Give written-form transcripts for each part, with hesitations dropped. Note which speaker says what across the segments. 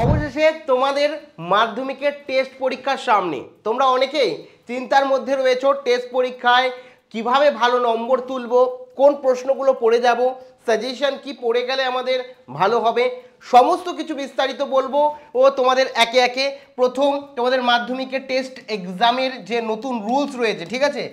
Speaker 1: অবশেষে তোমাদের মাধ্যমিকের টেস্ট পরীক্ষার সামনে তোমরা অনেকেই চিন্তার মধ্যে রয়েছো। টেস্ট পরীক্ষায় কিভাবে ভালো নম্বর তুলবো, কোন প্রশ্নগুলো পড়ে যাব, সাজেশন কি পড়ে গেলে আমাদের ভালো হবে, সমস্ত কিছু বিস্তারিত বলবো। ও তোমাদের একে একে প্রথম তোমাদের মাধ্যমিকের টেস্ট এক্সামের যে নতুন রুলস রয়েছে, ঠিক আছে,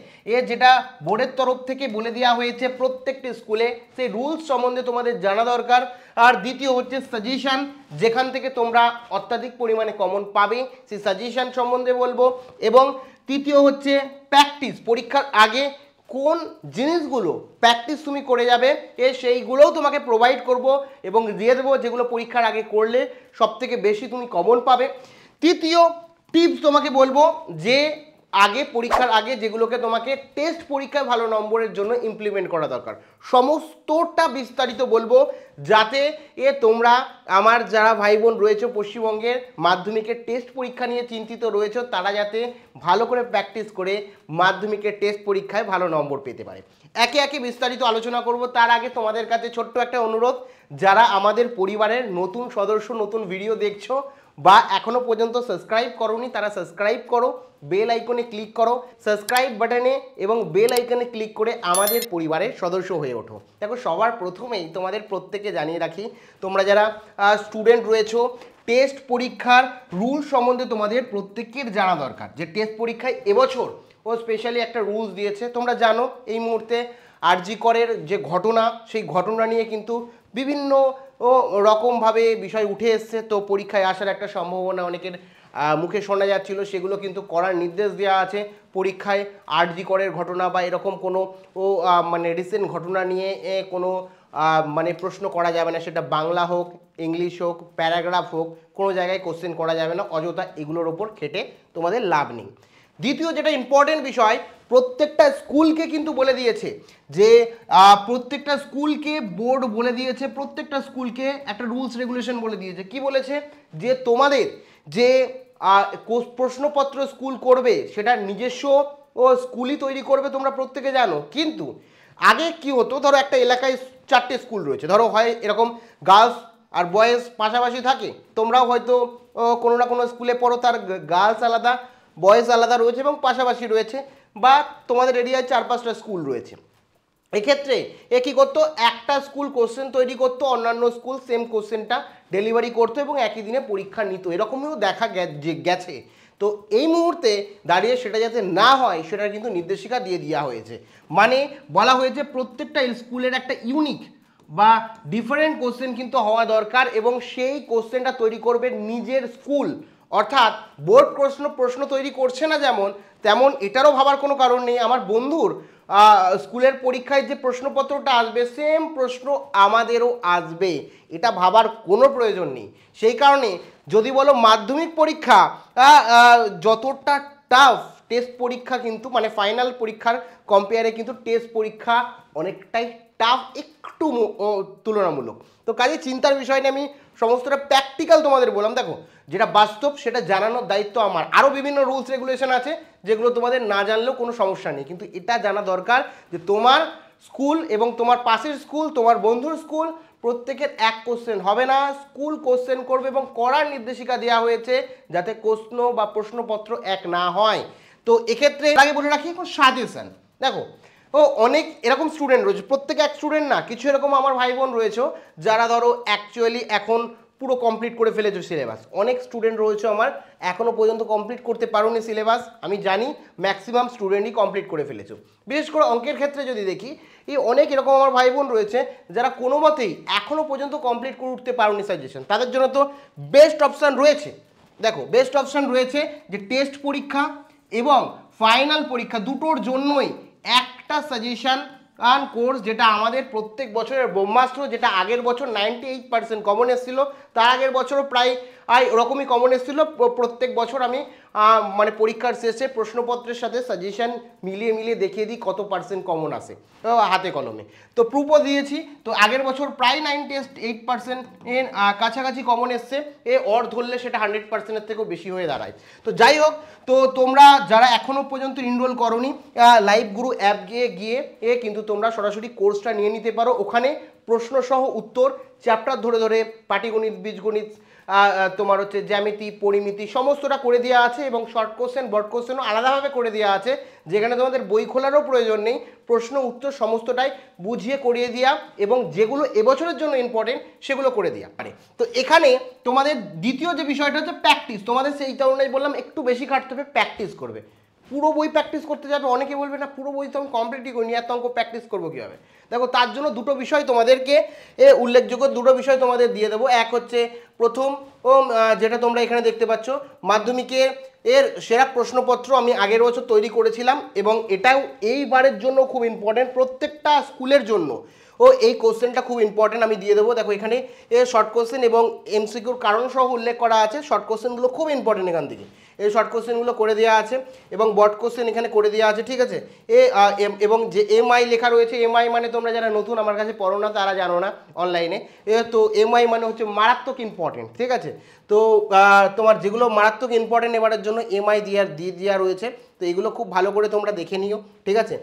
Speaker 1: যেটা বোর্ডের তরফ থেকে বলে দেওয়া হয়েছে প্রত্যেকটি স্কুলে, সেই রুলস সম্বন্ধে তোমাদের জানা দরকার। আর দ্বিতীয় হচ্ছে সাজেশন, যেখান থেকে তোমরা অত্যাধিক পরিমাণে কমন পাবে সেই সাজেশন সম্বন্ধে বলবো। এবং তৃতীয় হচ্ছে প্র্যাকটিস, পরীক্ষার আগে কোন জিনিসগুলো প্র্যাকটিস তুমি করে যাবে সেইগুলোও তোমাকে প্রোভাইড করব এবং দিয়ে দেবো, যেগুলো পরীক্ষার আগে করলে সবথেকে বেশি তুমি কমন পাবে। তৃতীয় টিপস তোমাকে বলবো যে পরীক্ষার আগে যেগুলোকে তোমাকে টেস্ট পরীক্ষায় ভালো নম্বরের জন্য ইমপ্লিমেন্ট করা দরকার, সমস্তটা বিস্তারিত বলবো, যাতে তোমরা আমার যারা ভাই বোন রয়েছে পশ্চিমবঙ্গের মাধ্যমিকের টেস্ট পরীক্ষা নিয়ে চিন্তিত রয়েছে, তারা যাতে ভালো করে প্র্যাকটিস করে মাধ্যমিকের টেস্ট পরীক্ষায় ভালো নম্বর পেতে পারে। একে একে বিস্তারিত আলোচনা করব। তার আগে তোমাদের কাছে ছোট্ট একটা অনুরোধ, যারা আমাদের পরিবারের নতুন সদস্য, নতুন ভিডিও দেখছো বা এখনো পর্যন্ত সাবস্ক্রাইব করোনি, তারা সাবস্ক্রাইব করো, বেল আইকনে ক্লিক করো, সাবস্ক্রাইব বাটনে এবং বেল আইকনে ক্লিক করে আমাদের পরিবারের সদস্য হয়ে ওঠো। দেখো, সবার প্রথমেই তোমাদের প্রত্যেকে জানিয়ে রাখি, তোমরা যারা স্টুডেন্ট রয়েছো, টেস্ট পরীক্ষার রুল সম্বন্ধে তোমাদের প্রত্যেকের জানা দরকার। যে টেস্ট পরীক্ষায় এবছর স্পেশালি একটা রুলস দিয়েছে, তোমরা জানো এই মুহূর্তে আরজি করের যে ঘটনা, সেই ঘটনা নিয়ে কিন্তু বিভিন্ন রকমভাবে বিষয় উঠে এসছে। তো পরীক্ষায় আসার একটা সম্ভাবনা অনেকের মুখে শোনা যাচ্ছিল, সেগুলো কিন্তু করার নির্দেশ দেওয়া আছে। পরীক্ষায় আরজি করের ঘটনা বা এরকম কোনো মানে রিসেন্ট ঘটনা নিয়ে কোনো মানে প্রশ্ন করা যাবে না, সেটা বাংলা হোক, ইংলিশ হোক, প্যারাগ্রাফ হোক, কোনো জায়গায় কোশ্চেন করা যাবে না। অযথা এগুলোর ওপর খেটে তোমাদের লাভ নেই। দ্বিতীয় যেটা ইম্পর্টেন্ট বিষয়, প্রত্যেকটা স্কুলকে কিন্তু বলে দিয়েছে যে প্রত্যেকটা স্কুলকে বোর্ড বলে দিয়েছে, প্রত্যেকটা স্কুলকে একটা রুলস রেগুলেশন বলে দিয়েছে। কি বলেছে? যে তোমাদের যে প্রশ্নপত্র স্কুল করবে সেটা নিজস্ব স্কুলই তৈরি করবে, তোমরা প্রত্যেকে জানো। কিন্তু আগে কি হতো, ধরো একটা এলাকায় 4টে স্কুল রয়েছে, ধরো হয় এরকম গার্লস আর বয়েজ পাশাপাশি থাকে, তোমরাও হয়তো কোনো না কোনো স্কুলে পড়ো, তার গার্লস আলাদা, বয়েজ আলাদা রয়েছে এবং পাশাপাশি রয়েছে, বা তোমাদের এরিয়ায় 4-5টা স্কুল রয়েছে। এক্ষেত্রে কী করতো, একটা স্কুল কোশ্চেন তৈরি করতো, অন্যান্য স্কুল সেম কোশ্চেনটা ডেলিভারি করতো এবং একই দিনে পরীক্ষা নিত, এরকমও দেখা গেছে। তো এই মুহূর্তে দাঁড়িয়ে সেটা যাতে না হয়, সেটার কিন্তু নির্দেশিকা দিয়ে দেওয়া হয়েছে। মানে বলা হয়েছে প্রত্যেকটা স্কুলের একটা ইউনিক বা ডিফারেন্ট কোশ্চেন কিন্তু হওয়া দরকার এবং সেই কোশ্চেনটা তৈরি করবে নিজের স্কুল। অর্থাৎ বোর্ড প্রশ্ন তৈরি করছে না যেমন, তেমন এটারও ভাবার কোনো কারণ নেই আমার বন্ধুর স্কুলের পরীক্ষায় যে প্রশ্নপত্রটা আসবে সেম প্রশ্ন আমাদেরও আসবে, এটা ভাবার কোনো প্রয়োজন নেই। সেই কারণে যদি বলো মাধ্যমিক পরীক্ষা যতটা টাফ, টেস্ট পরীক্ষা কিন্তু মানে ফাইনাল পরীক্ষার কম্পেয়ারে কিন্তু টেস্ট পরীক্ষা অনেকটাই টাফ, একটু তুলনামূলক। তো কাজে চিন্তার বিষয় নিয়ে আমি সমস্তটা প্র্যাকটিক্যাল তোমাদের বললাম। দেখো, যেটা বাস্তব সেটা জানানোর দায়িত্ব আমার। আরও বিভিন্ন রুলস রেগুলেশন আছে যেগুলো তোমাদের না জানলেও কোনো সমস্যা নেই, কিন্তু এটা জানা দরকার যে তোমার স্কুল এবং তোমার পাশের স্কুল, তোমার বন্ধুর স্কুল, প্রত্যেকের এক কোশ্চেন হবে না, স্কুল কোশ্চেন করবে এবং করার নির্দেশিকা দেওয়া হয়েছে যাতে প্রশ্ন বা প্রশ্নপত্র এক না হয়। তো এক্ষেত্রে আগে বলে রাখি, এখন সাজেশন। দেখো, অনেক এরকম স্টুডেন্ট রয়েছে, প্রত্যেকে এক স্টুডেন্ট না, কিছু এরকম আমার ভাই বোন রয়েছে যারা ধরো অ্যাকচুয়ালি এখন পুরো কমপ্লিট করে ফেলেছো সিলেবাস। অনেক স্টুডেন্ট রয়েছে আমার এখনও পর্যন্ত কমপ্লিট করতে পারোনি সিলেবাস, আমি জানি ম্যাক্সিমাম স্টুডেন্টই কমপ্লিট করে ফেলেছো। বিশেষ করে অঙ্কের ক্ষেত্রে যদি দেখি, অনেক এরকম আমার ভাই বোন রয়েছে যারা কোনো মতেই এখনও পর্যন্ত কমপ্লিট করে উঠতে পারোনি সাজেশন। তাদের জন্য তো বেস্ট অপশান রয়েছে। দেখো, বেস্ট অপশান রয়েছে যে টেস্ট পরীক্ষা এবং ফাইনাল পরীক্ষা দুটোর জন্যই একটা সাজেশন কোর্স, যেটা আমাদের প্রত্যেক বছরের ব্রহ্মাস্ত্র, যেটা আগের বছর 98% কমন এসেছিল, তার আগের বছরও প্রায় ওরকমই কমন এসেছিল। প্রত্যেক বছর আমি মানে পরীক্ষার শেষে প্রশ্নপত্রের সাথে সাজেশন মিলিয়ে দেখিয়ে দিই কত পার্সেন্ট কমন আসে হাতে কলমে। তো প্রুফও দিয়েছি। তো আগের বছর প্রায় 98% এর কাছাকাছি কমন এসছে, ধরলে সেটা 100%-এর থেকেও বেশি হয়ে দাঁড়ায়। তো যাই হোক, তো তোমরা যারা এখনও পর্যন্ত এনরোল করোনি, লাইভ গুরু অ্যাপ গিয়ে কিন্তু তোমরা সরাসরি কোর্সটা নিয়ে নিতে পারো। ওখানে প্রশ্নসহ উত্তর চ্যাপ্টার ধরে পাটিগণিত, বীজগণিত, তোমার হচ্ছে জ্যামিতি পরিমিতি সমস্তটা করে দেওয়া আছে এবং শর্ট কোশ্চেন বড় কোশ্চেনও আলাদাভাবে করে দেওয়া আছে, যেখানে তোমাদের বই খোলারও প্রয়োজন নেই, প্রশ্ন উত্তর সমস্তটাই বুঝিয়ে করিয়ে দেওয়া এবং যেগুলো এবছরের জন্য ইম্পর্টেন্ট সেগুলো করে দেওয়া পারে। তো এখানে তোমাদের দ্বিতীয় যে বিষয়টা হচ্ছে প্র্যাকটিস, তোমাদের সেই কারণেই বললাম একটু বেশি খাটতে হবে, প্র্যাকটিস করবে। পুরো বই প্র্যাকটিস করতে যাবে, অনেকে বলবে না পুরো বই তো আমি কমপ্লিটই করিনি, এত অঙ্ক প্র্যাকটিস করবো কীভাবে? দেখো তার জন্য দুটো বিষয় তোমাদেরকে উল্লেখযোগ্য দুটো বিষয় তোমাদের দিয়ে দেবো। এক হচ্ছে প্রথম যেটা তোমরা এখানে দেখতে পাচ্ছ মাধ্যমিকের সেরা প্রশ্নপত্র আমি আগের বছর তৈরি করেছিলাম এবং এটাও এইবারের জন্য খুব ইম্পর্টেন্ট, প্রত্যেকটা স্কুলের জন্য এই কোশ্চেনটা খুব ইম্পর্টেন্ট আমি দিয়ে দেবো। দেখো এখানে শর্ট কোশ্চেন এবং এমসিকিউর কারণ সহ উল্লেখ করা আছে, শর্ট কোশ্চেনগুলো খুব ইম্পর্টেন্ট এখান থেকে, এই শর্ট কোশ্চেনগুলো করে দেওয়া আছে এবং বড কোশ্চেন এখানে করে দেওয়া আছে, ঠিক আছে। এবং যে এমআই লেখা রয়েছে, এমআই মানে তোমরা যারা নতুন আমার কাছে পড়ো না তারা জানো না অনলাইনে, তো এমআই মানে হচ্ছে মারাত্মক ইম্পর্টেন্ট, ঠিক আছে। তো তোমার যেগুলো মারাত্মক ইম্পর্টেন্ট এবারের জন্য এমআই দিয়ে দেওয়া রয়েছে, তো এগুলো খুব ভালো করে তোমরা দেখে নিও, ঠিক আছে।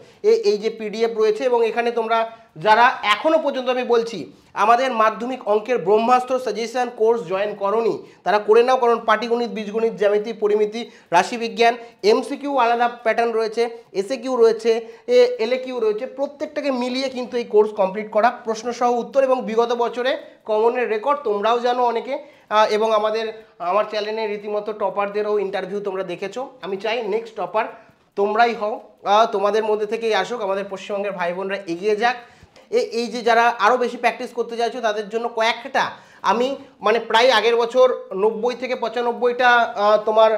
Speaker 1: এই যে পিডিএফ রয়েছে এবং এখানে তোমরা যারা এখনও পর্যন্ত আমি বলছি আমাদের মাধ্যমিক অঙ্কের ব্রহ্মাস্ত্র সাজেশন কোর্স জয়েন করোনি তারা করে নাও, কারণ পাটিগণিত বীজগণিত জ্যামিতি পরিমিতি রাশিবিজ্ঞান এমসিকিউ আলাদা প্যাটার্ন রয়েছে, এসএকিউ রয়েছে, এলএকিউ রয়েছে, প্রত্যেকটাকে মিলিয়ে কিন্তু এই কোর্স কমপ্লিট করা, প্রশ্নসহ উত্তর এবং বিগত বছরে কমনের রেকর্ড তোমরাও জানো অনেকে, এবং আমার চ্যানেলে রীতিমতো টপারদেরও ইন্টারভিউ তোমরা দেখেছো। আমি চাই নেক্সট টপার তোমরাই হও, তোমাদের মধ্যে থেকেই আসুক, আমাদের পশ্চিমবঙ্গের ভাই বোনরা এগিয়ে যাক। এই যে যারা আরও বেশি প্র্যাকটিস করতে চাইছো তাদের জন্য কয়েকটা আমি মানে প্রায় আগের বছর 90 থেকে 95টা তোমার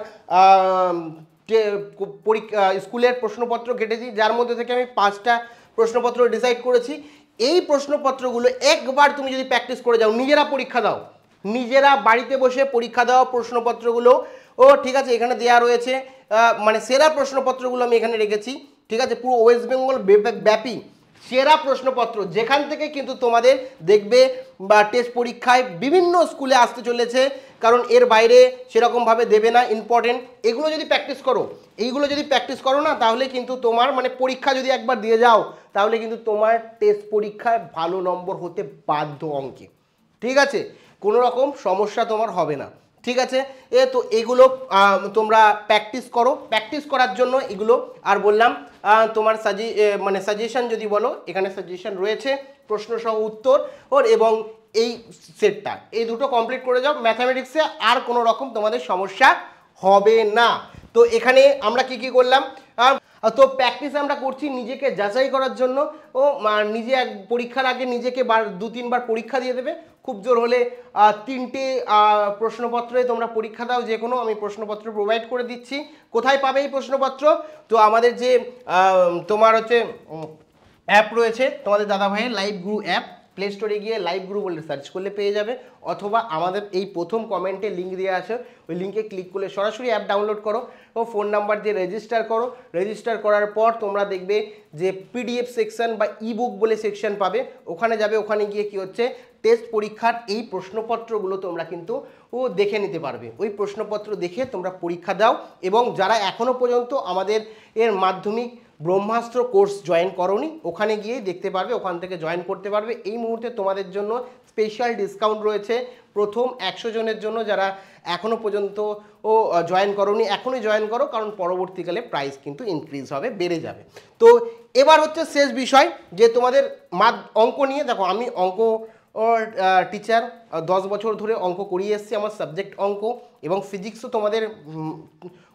Speaker 1: পরীক্ষা স্কুলের প্রশ্নপত্র কেটেছি, যার মধ্যে থেকে আমি 5টা প্রশ্নপত্র ডিসাইড করেছি। এই প্রশ্নপত্রগুলো একবার তুমি যদি প্র্যাকটিস করে যাও, নিজেরা পরীক্ষা দাও, নিজেরা বাড়িতে বসে পরীক্ষা দেওয়া প্রশ্নপত্রগুলো ঠিক আছে এখানে দেওয়া রয়েছে, মানে সেরা প্রশ্নপত্রগুলো আমি এখানে রেখেছি, ঠিক আছে। পুরো ওয়েস্ট বেঙ্গল ব্যাপী সেরা প্রশ্নপত্র, যেখান থেকে কিন্তু তোমাদের দেখবে বা টেস্ট পরীক্ষায় বিভিন্ন স্কুলে আসতে চলেছে, কারণ এর বাইরে সেরকমভাবে দেবে না ইম্পর্টেন্ট। এগুলো যদি প্র্যাকটিস করো, এইগুলো যদি প্র্যাকটিস করো না, তাহলে কিন্তু তোমার মানে পরীক্ষা যদি একবার দিয়ে যাও তাহলে কিন্তু তোমার টেস্ট পরীক্ষায় ভালো নম্বর হতে বাধ্য অঙ্কে, ঠিক আছে, কোনো রকম সমস্যা তোমার হবে না, ঠিক আছে। তো এগুলো তোমরা প্র্যাকটিস করো, প্র্যাকটিস করার জন্য এগুলো আর বললাম তোমার মানে সাজেশন যদি বলো, এখানে সাজেশন রয়েছে প্রশ্ন সহ উত্তর এবং এই সেটটা, এই দুটো কমপ্লিট করে যাও, ম্যাথামেটিক্সে আর কোনো রকম তোমাদের সমস্যা হবে না। তো এখানে আমরা কি কি করলাম, তো প্র্যাকটিস আমরা করছি নিজেকে যাচাই করার জন্য, নিজে পরীক্ষার আগে নিজেকে 2-3বার পরীক্ষা দিয়ে দেবে, খুব জোর হলে 3টে প্রশ্নপত্রে তোমরা পরীক্ষা দাও, যে কোনো আমি প্রশ্নপত্র প্রোভাইড করে দিচ্ছি। কোথায় পাবে এই প্রশ্নপত্র? তো আমাদের যে তোমার হচ্ছে অ্যাপ রয়েছে তোমাদের দাদা ভাইয়ের লাইভ গুরু অ্যাপ, প্লে স্টোরে গিয়ে লাইভ গুরু বলে সার্চ করলে পেয়ে যাবে, অথবা আমাদের এই প্রথম কমেন্টে লিঙ্ক দেওয়া আছে, ওই লিঙ্কে ক্লিক করলে সরাসরি অ্যাপ ডাউনলোড করো ও ফোন নাম্বার দিয়ে রেজিস্টার করো। রেজিস্টার করার পর তোমরা দেখবে যে পিডিএফ সেকশন বা ইবুক বলে সেকশন পাবে, ওখানে যাবে, ওখানে গিয়ে কি হচ্ছে টেস্ট পরীক্ষার এই প্রশ্নপত্রগুলো তোমরা কিন্তু দেখে নিতে পারবে। ওই প্রশ্নপত্র দেখে তোমরা পরীক্ষা দাও এবং যারা এখনও পর্যন্ত আমাদের মাধ্যমিক ব্রহ্মাস্ত্র কোর্স জয়েন করোনি, ওখানে গিয়েই দেখতে পারবে, ওখান থেকে জয়েন করতে পারবে। এই মুহূর্তে তোমাদের জন্য স্পেশাল ডিসকাউন্ট রয়েছে প্রথম 100 জনের জন্য, যারা এখনও পর্যন্ত জয়েন করোনি, এখনই জয়েন করো, কারণ পরবর্তীকালে প্রাইস কিন্তু ইনক্রিজ হবে, বেড়ে যাবে। তো এবার হচ্ছে শেষ বিষয় যে তোমাদের অঙ্ক নিয়ে। দেখো আমি অঙ্ক টিচার, 10 বছর ধরে অঙ্ক করিয়ে এসেছি, আমার সাবজেক্ট অঙ্ক, এবং ফিজিক্সও তোমাদের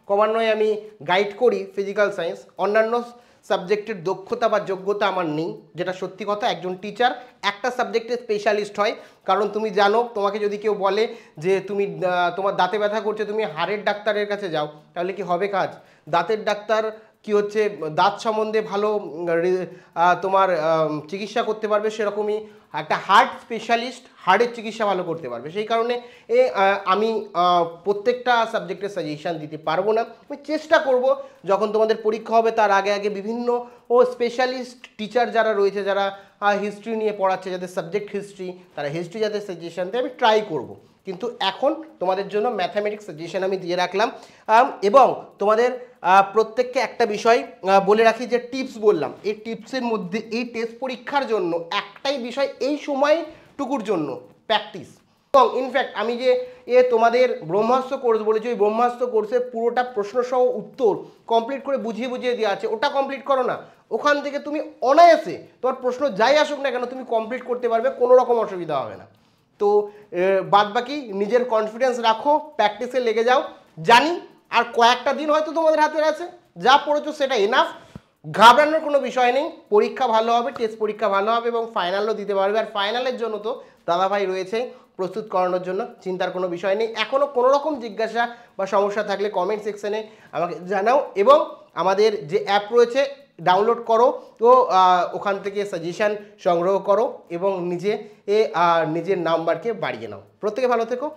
Speaker 1: ক্রমান্বয়ে আমি গাইড করি, ফিজিক্যাল সায়েন্স। অন্যান্য সাবজেক্টের দক্ষতা বা যোগ্যতা আমার নেই, যেটা সত্যি কথা। একজন টিচার একটা সাবজেক্টের স্পেশালিস্ট হয়, কারণ তুমি জানো, তোমাকে যদি কেউ বলে যে তোমার দাঁতে ব্যথা করছে, তুমি হাড়ের ডাক্তারের কাছে যাও, তাহলে কি হবে কাজ? দাঁতের ডাক্তার কি হচ্ছে দাঁত সম্বন্ধে ভালো তোমার চিকিৎসা করতে পারবে, সেরকমই একটা হার্ট স্পেশালিস্ট হার্টের চিকিৎসা ভালো করতে পারবে। সেই কারণে আমি প্রত্যেকটা সাবজেক্টের সাজেশান দিতে পারবো না। আমি চেষ্টা করব যখন তোমাদের পরীক্ষা হবে তার আগে আগে বিভিন্ন স্পেশালিস্ট টিচার যারা রয়েছে, যারা হিস্ট্রি নিয়ে পড়াচ্ছে, যাদের সাবজেক্ট হিস্ট্রি, তারা হিস্ট্রি যাদের সাজেশান দেয় আমি ট্রাই করব। কিন্তু এখন তোমাদের জন্য ম্যাথামেটিক্স সাজেশন আমি দিয়ে রাখলাম। এবং তোমাদের প্রত্যেককে একটা বিষয় বলে রাখি, যে টিপস বললাম, এই টিপসের মধ্যে এই টেস্ট পরীক্ষার জন্য একটাই বিষয়, এই সময়টুকুর জন্য প্র্যাকটিস। এবং ইনফ্যাক্ট আমি যে তোমাদের ব্রহ্মাস্ত্র কোর্স বলেছি, ওই ব্রহ্মাস্ত্র কোর্সে পুরোটা প্রশ্নসহ উত্তর কমপ্লিট করে বুঝিয়ে বুঝিয়ে দেওয়া আছে, ওটা কমপ্লিট করো না। ওখান থেকে তুমি অনায়াসে তোমার প্রশ্ন যাই আসুক না কেন তুমি কমপ্লিট করতে পারবে, কোনো রকম অসুবিধা হবে না। তো বাদ বাকি নিজের কনফিডেন্স রাখো, প্র্যাকটিসে লেগে যাও। জানি আর কয়েকটা দিন হয়তো তোমাদের হাতে আছে, যা পড়েছো সেটা এনাফ, ঘাবড়ানোর কোনো বিষয় নেই। পরীক্ষা ভালো হবে, টেস্ট পরীক্ষা ভালো হবে এবং ফাইনালও দিতে পারবে। আর ফাইনালের জন্য তো দাদাভাই রয়েছে প্রস্তুত করানোর জন্য, চিন্তার কোনো বিষয় নেই। এখনও কোনো রকম জিজ্ঞাসা বা সমস্যা থাকলে কমেন্ট সেকশনে আমাকে জানাও এবং আমাদের যে অ্যাপ রয়েছে ডাউনলোড করো, তো ওখান থেকে সাজেশান সংগ্রহ করো এবং নিজের নাম্বারকে বাড়িয়ে নাও। প্রত্যেকে ভালো থেকো।